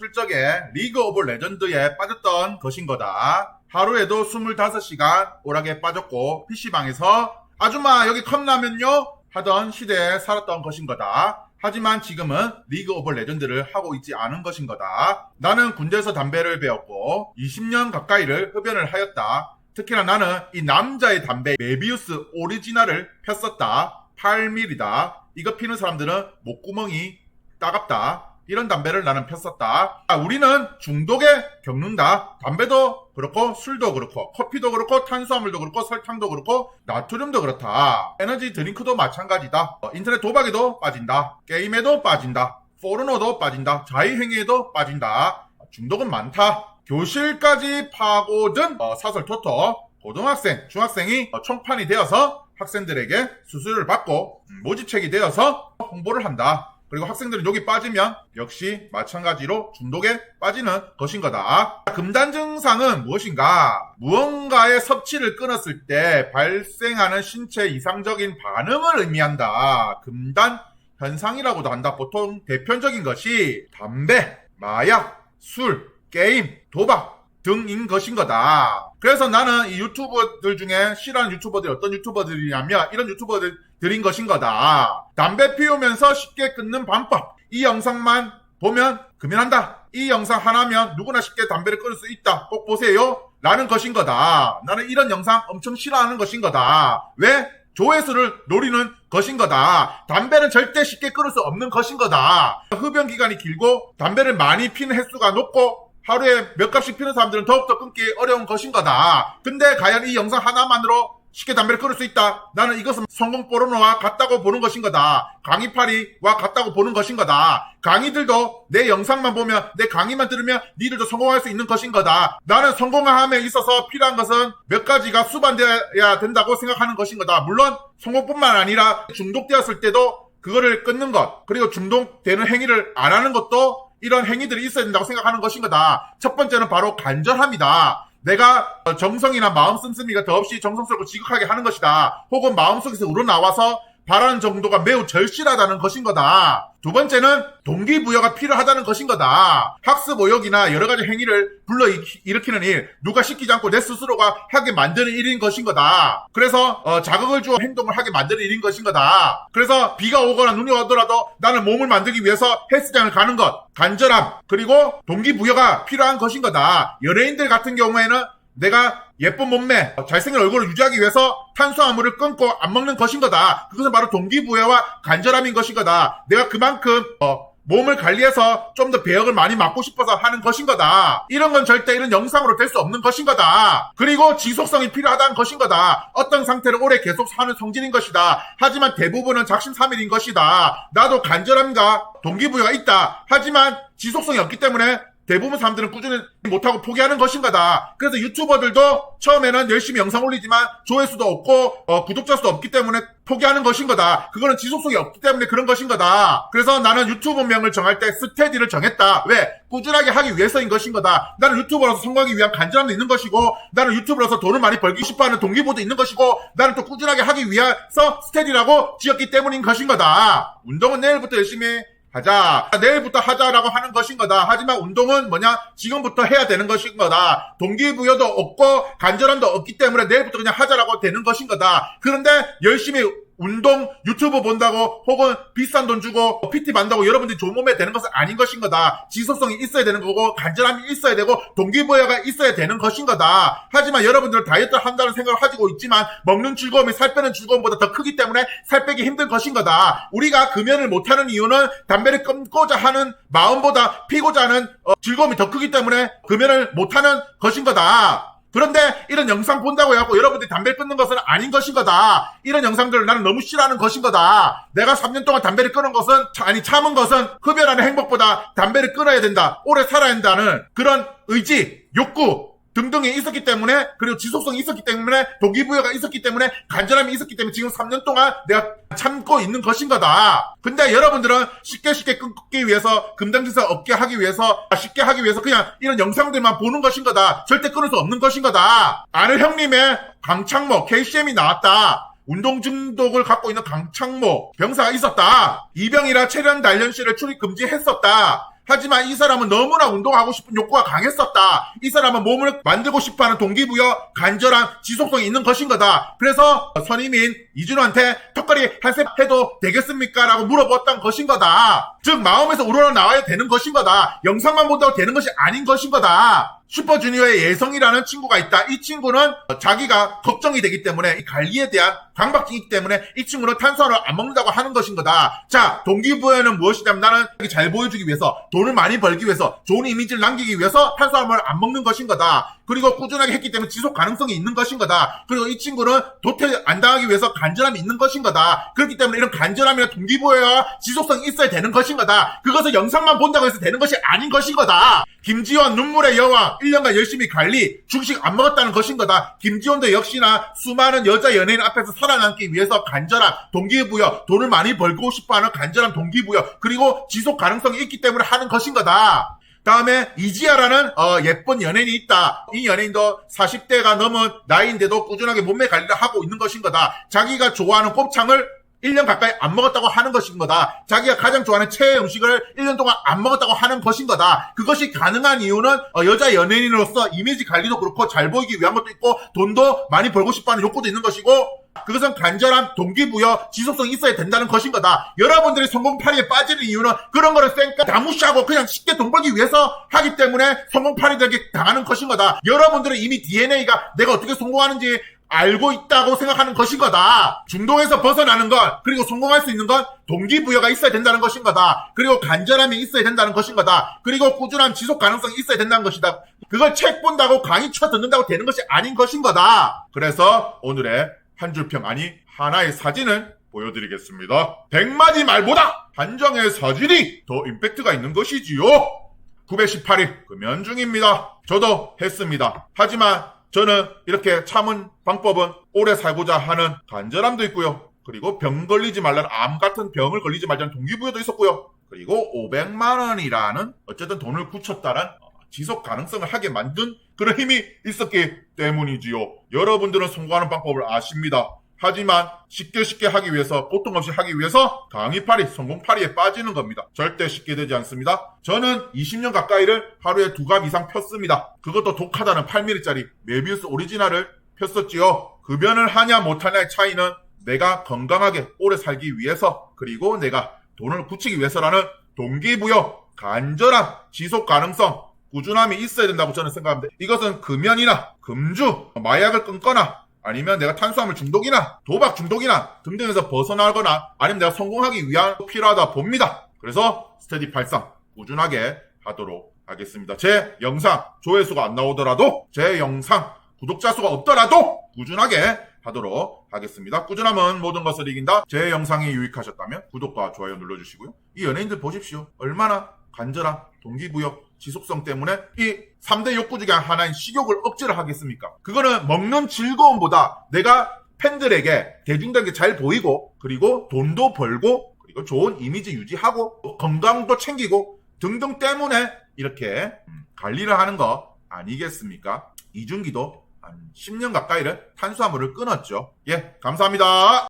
실적에 리그 오브 레전드에 빠졌던 것인 거다. 하루에도 25시간 오락에 빠졌고 PC방에서 아줌마 여기 컵라면요? 하던 시대에 살았던 것인 거다. 하지만 지금은 리그 오브 레전드를 하고 있지 않은 것인 거다. 나는 군대에서 담배를 배웠고 20년 가까이를 흡연을 하였다. 특히나 나는 이 남자의 담배 메비우스 오리지널을 폈었다. 8mm다. 이거 피는 사람들은 목구멍이 따갑다. 이런 담배를 나는 폈었다. 우리는 중독에 겪는다. 담배도 그렇고 술도 그렇고 커피도 그렇고 탄수화물도 그렇고 설탕도 그렇고 나트륨도 그렇다. 에너지 드링크도 마찬가지다. 인터넷 도박에도 빠진다. 게임에도 빠진다. 포르노도 빠진다. 자의행위에도 빠진다. 중독은 많다. 교실까지 파고든 사설 토토 고등학생, 중학생이 총판이 되어서 학생들에게 수수료를 받고 모집책이 되어서 홍보를 한다. 그리고 학생들은 여기 빠지면 역시 마찬가지로 중독에 빠지는 것인 거다. 금단 증상은 무엇인가? 무언가의 섭취를 끊었을 때 발생하는 신체 이상적인 반응을 의미한다. 금단 현상이라고도 한다. 보통 대표적인 것이 담배, 마약, 술, 게임, 도박 등인 것인 거다. 그래서 나는 이 유튜버들 중에 싫어하는 유튜버들이 어떤 유튜버들이냐면 이런 유튜버들인 것인 거다. 담배 피우면서 쉽게 끊는 방법. 이 영상만 보면 금연한다. 이 영상 하나면 누구나 쉽게 담배를 끊을 수 있다. 꼭 보세요. 라는 것인 거다. 나는 이런 영상 엄청 싫어하는 것인 거다. 왜? 조회수를 노리는 것인 거다. 담배는 절대 쉽게 끊을 수 없는 것인 거다. 흡연 기간이 길고 담배를 많이 피는 횟수가 높고 하루에 몇 갑씩 피는 사람들은 더욱더 끊기 어려운 것인 거다. 근데 과연 이 영상 하나만으로 쉽게 담배를 끊을 수 있다? 나는 이것은 성공 포르노와 같다고 보는 것인 거다. 강의파리와 같다고 보는 것인 거다. 강의들도 내 영상만 보면 내 강의만 들으면 니들도 성공할 수 있는 것인 거다. 나는 성공함에 있어서 필요한 것은 몇 가지가 수반되어야 된다고 생각하는 것인 거다. 물론 성공뿐만 아니라 중독되었을 때도 그거를 끊는 것, 그리고 중독되는 행위를 안 하는 것도 이런 행위들이 있어야 된다고 생각하는 것인 거다. 첫 번째는 바로 간절함이다. 내가 정성이나 마음 씀씀이가 더없이 정성스럽고 지극하게 하는 것이다. 혹은 마음속에서 우러나와서 바라는 정도가 매우 절실하다는 것인 거다. 두 번째는 동기부여가 필요하다는 것인 거다. 학습 오역이나 여러 가지 행위를 불러일으키는 일, 누가 시키지 않고 내 스스로가 하게 만드는 일인 것인 거다. 그래서 자극을 주어 행동을 하게 만드는 일인 것인 거다. 그래서 비가 오거나 눈이 오더라도 나는 몸을 만들기 위해서 헬스장을 가는 것, 간절함, 그리고 동기부여가 필요한 것인 거다. 연예인들 같은 경우에는 내가 예쁜 몸매, 잘생긴 얼굴을 유지하기 위해서 탄수화물을 끊고 안 먹는 것인 거다. 그것은 바로 동기부여와 간절함인 것인 거다. 내가 그만큼 몸을 관리해서 좀 더 배역을 많이 맡고 싶어서 하는 것인 거다. 이런 건 절대 이런 영상으로 될 수 없는 것인 거다. 그리고 지속성이 필요하다는 것인 거다. 어떤 상태를 오래 계속 사는 성질인 것이다. 하지만 대부분은 작심삼일인 것이다. 나도 간절함과 동기부여가 있다. 하지만 지속성이 없기 때문에 대부분 사람들은 꾸준히 못하고 포기하는 것인 거다. 그래서 유튜버들도 처음에는 열심히 영상 올리지만 조회수도 없고 구독자 수도 없기 때문에 포기하는 것인 거다. 그거는 지속성이 없기 때문에 그런 것인 거다. 그래서 나는 유튜브명을 정할 때 스테디를 정했다. 왜? 꾸준하게 하기 위해서인 것인 거다. 나는 유튜버로서 성공하기 위한 간절함도 있는 것이고, 나는 유튜버로서 돈을 많이 벌기 싶어하는 동기부여도 있는 것이고, 나는 또 꾸준하게 하기 위해서 스테디라고 지었기 때문인 것인 거다. 운동은 내일부터 열심히 하자. 내일부터 하자라고 하는 것인 거다. 하지만 운동은 뭐냐? 지금부터 해야 되는 것인 거다. 동기부여도 없고 간절함도 없기 때문에 내일부터 그냥 하자라고 되는 것인 거다. 그런데 열심히 운동, 유튜브 본다고 혹은 비싼 돈 주고 PT 받는다고 여러분들이 좋은 몸에 되는 것은 아닌 것인 거다. 지속성이 있어야 되는 거고 간절함이 있어야 되고 동기부여가 있어야 되는 것인 거다. 하지만 여러분들은 다이어트를 한다는 생각을 가지고 있지만 먹는 즐거움이 살 빼는 즐거움보다 더 크기 때문에 살 빼기 힘든 것인 거다. 우리가 금연을 못하는 이유는 담배를 끊고자 하는 마음보다 피고자 하는 즐거움이 더 크기 때문에 금연을 못하는 것인 거다. 그런데 이런 영상 본다고 해갖고 여러분들이 담배를 끊는 것은 아닌 것인 거다. 이런 영상들을 나는 너무 싫어하는 것인 거다. 내가 3년 동안 담배를 끊은 것은, 참은 것은 흡연하는 행복보다 담배를 끊어야 된다, 오래 살아야 한다는 그런 의지, 욕구 등등이 있었기 때문에, 그리고 지속성이 있었기 때문에, 동기부여가 있었기 때문에, 간절함이 있었기 때문에 지금 3년 동안 내가 참고 있는 것인 거다. 근데 여러분들은 쉽게 끊기 위해서, 금단증상 없게 하기 위해서, 쉽게 하기 위해서 그냥 이런 영상들만 보는 것인 거다. 절대 끊을 수 없는 것인 거다. 아는 형님의 강창모, KCM이 나왔다. 운동 중독을 갖고 있는 강창모 병사가 있었다. 이병이라 체련 단련실을 출입 금지했었다. 하지만 이 사람은 너무나 운동하고 싶은 욕구가 강했었다. 이 사람은 몸을 만들고 싶어하는 동기부여, 간절한 지속성이 있는 것인 거다. 그래서 선임인 이준호한테 턱걸이 한 세 해도 되겠습니까? 라고 물어봤던 것인 거다. 즉 마음에서 우러나와야 되는 것인 거다. 영상만 본다고 되는 것이 아닌 것인 거다. 슈퍼주니어의 예성이라는 친구가 있다. 이 친구는 자기가 걱정이 되기 때문에 이 관리에 대한 강박증이기 때문에 이 친구는 탄수화물을 안 먹는다고 하는 것인 거다. 자, 동기부여는 무엇이냐면 나는 잘 보여주기 위해서, 돈을 많이 벌기 위해서, 좋은 이미지를 남기기 위해서 탄수화물을 안 먹는 것인 거다. 그리고 꾸준하게 했기 때문에 지속 가능성이 있는 것인 거다. 그리고 이 친구는 도태 안 당하기 위해서 간절함이 있는 것인 거다. 그렇기 때문에 이런 간절함이나 동기부여와 지속성이 있어야 되는 것인 거다. 그것을 영상만 본다고 해서 되는 것이 아닌 것인 거다. 김지원 눈물의 여왕 1년간 열심히 관리, 중식 안 먹었다는 것인 거다. 김지원도 역시나 수많은 여자 연예인 앞에서 살아남기 위해서 간절한 동기부여, 돈을 많이 벌고 싶어하는 간절한 동기부여, 그리고 지속 가능성이 있기 때문에 하는 것인 거다. 다음에 이지아라는 예쁜 연예인이 있다. 이 연예인도 40대가 넘은 나이인데도 꾸준하게 몸매 관리를 하고 있는 것인 거다. 자기가 좋아하는 곱창을 1년 가까이 안 먹었다고 하는 것인 거다. 자기가 가장 좋아하는 최애 음식을 1년 동안 안 먹었다고 하는 것인 거다. 그것이 가능한 이유는 여자 연예인으로서 이미지 관리도 그렇고 잘 보이기 위한 것도 있고 돈도 많이 벌고 싶어하는 욕구도 있는 것이고, 그것은 간절한 동기부여, 지속성이 있어야 된다는 것인 거다. 여러분들이 성공파리에 빠지는 이유는 그런 거를 쌩까 다 무시하고 그냥 쉽게 돈 벌기 위해서 하기 때문에 성공파리들에게 당하는 것인 거다. 여러분들은 이미 DNA가 내가 어떻게 성공하는지 알고 있다고 생각하는 것인 거다. 중독에서 벗어나는 것, 그리고 성공할 수 있는 건 동기부여가 있어야 된다는 것인 거다. 그리고 간절함이 있어야 된다는 것인 거다. 그리고 꾸준한 지속 가능성이 있어야 된다는 것이다. 그걸 책 본다고 강의 쳐 듣는다고 되는 것이 아닌 것인 거다. 그래서 오늘의 한 줄평, 아니 하나의 사진을 보여드리겠습니다. 100마디 말보다 한정의 사진이 더 임팩트가 있는 것이지요. 918일 금연 중입니다. 저도 했습니다. 하지만 저는 이렇게 참은 방법은 오래 살고자 하는 간절함도 있고요. 그리고 병 걸리지 말라는, 암 같은 병을 걸리지 말자는 동기부여도 있었고요. 그리고 500만 원이라는 어쨌든 돈을 굳혔다는 지속 가능성을 하게 만든 그런 힘이 있었기 때문이지요. 여러분들은 성공하는 방법을 아십니다. 하지만 쉽게 하기 위해서, 고통 없이 하기 위해서 강의파리, 성공파리에 빠지는 겁니다. 절대 쉽게 되지 않습니다. 저는 20년 가까이를 하루에 2갑 이상 폈습니다. 그것도 독하다는 8mm짜리 메비우스 오리지널을 폈었지요. 급연을 하냐 못하냐의 차이는 내가 건강하게 오래 살기 위해서, 그리고 내가 돈을 굳히기 위해서라는 동기부여, 간절함, 지속 가능성, 꾸준함이 있어야 된다고 저는 생각합니다. 이것은 금연이나 금주, 마약을 끊거나, 아니면 내가 탄수화물 중독이나 도박 중독이나 등등에서 벗어나거나, 아니면 내가 성공하기 위한 필요하다 봅니다. 그래서 스테디 팔상 꾸준하게 하도록 하겠습니다. 제 영상 조회수가 안 나오더라도, 제 영상 구독자 수가 없더라도 꾸준하게 하도록 하겠습니다. 꾸준함은 모든 것을 이긴다. 제 영상이 유익하셨다면 구독과 좋아요 눌러주시고요. 이 연예인들 보십시오. 얼마나 간절한 동기부여, 지속성 때문에 이 3대 욕구 중에 하나인 식욕을 억제를 하겠습니까? 그거는 먹는 즐거움보다 내가 팬들에게, 대중들에게 잘 보이고, 그리고 돈도 벌고, 그리고 좋은 이미지 유지하고, 건강도 챙기고 등등 때문에 이렇게 관리를 하는 거 아니겠습니까? 이준기도 한 10년 가까이를 탄수화물을 끊었죠. 예, 감사합니다.